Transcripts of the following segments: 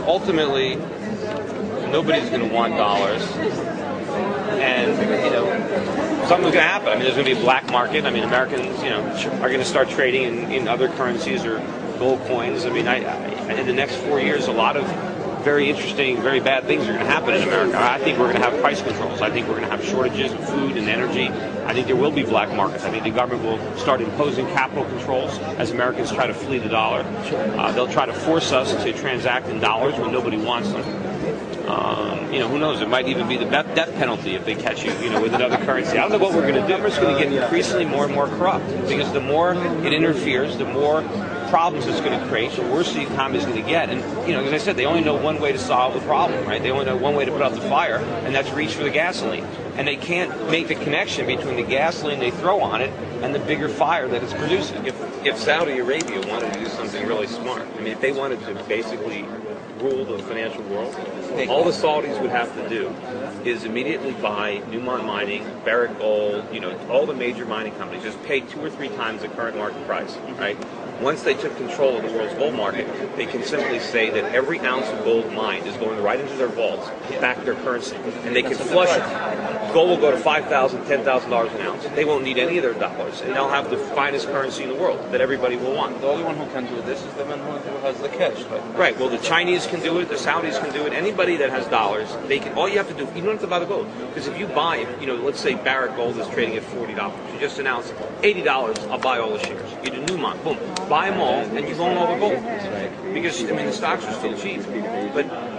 ultimately, nobody's going to want dollars, and something's going to happen. I mean, there's going to be a black market. I mean, Americans, are going to start trading in other currencies or gold coins. I mean, in the next 4 years, a lot of very interesting, very bad things are going to happen in America. I think we're going to have price controls. I think we're going to have shortages of food and energy. I think there will be black markets. I think the government will start imposing capital controls as Americans try to flee the dollar. They'll try to force us to transact in dollars when nobody wants them. Who knows? It might even be the death penalty if they catch you, with another currency. I don't know what we're going to do. Government's going to get increasingly more and more corrupt because the more it interferes, the more problems it's going to create, the worse the economy is going to get. And, as I said, they only know one way to solve the problem, right? They only know one way to put out the fire, and that's reach for the gasoline. And they can't make the connection between the gasoline they throw on it and the bigger fire that it's producing. If Saudi Arabia wanted to do something really smart, I mean, if they wanted to basically rule the financial world, all the Saudis would have to do is immediately buy Newmont Mining, Barrick Gold, all the major mining companies, just pay 2 or 3 times the current market price, right? Once they took control of the world's gold market, they can simply say that every ounce of gold mined is going right into their vaults, back their currency, and they can flush it. Gold will go to $5,000, $10,000 an ounce. They won't need any of their dollars, and they'll have the finest currency in the world that everybody will want. The only one who can do this is the one who has the cash. Right. Well, the Chinese can do it. The Saudis can do it. Anybody that has dollars, they can. All you have to do, you don't have to buy the gold, because if you buy, let's say Barrick Gold is trading at $40. You just announce $80. I'll buy all the shares. You do Newmont, boom, buy them all, and you own all the gold. Because the stocks are still cheap.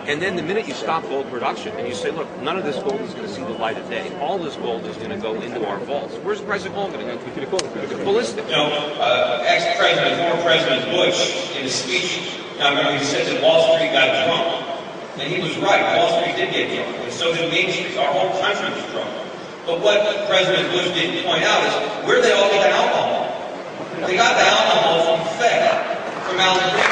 And then the minute you stop gold production and you say, look, none of this gold is going to see the light of day. All this gold is going to go into our vaults. Where's the price of gold going to go? Ballistic. Ex-President, former President Bush, in his speech, I remember he said that Wall Street got drunk. And he was right. Wall Street did get drunk. And so did Main Street. Our whole country was drunk. But what President Bush didn't point out is where they all get the alcohol. They got the alcohol from Fed, from malnutrition.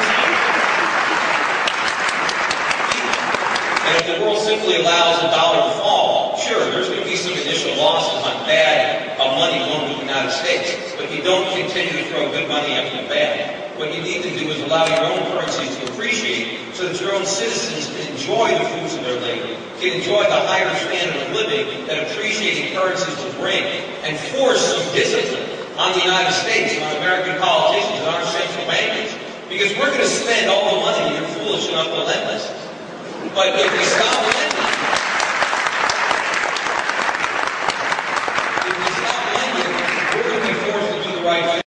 And if the world simply allows the dollar to fall, sure, there's going to be some initial losses on bad money going to the United States. But you don't continue to throw good money after the bad. What you need to do is allow your own currencies to appreciate so that your own citizens can enjoy the fruits of their labor, can enjoy the higher standard of living that appreciating currencies will bring, and force some discipline on the United States, on American politicians, and our central bankers. Because we're going to spend all the money and you're foolish enough to lend us. But if we stop lending, we're going to be forced to do the right thing.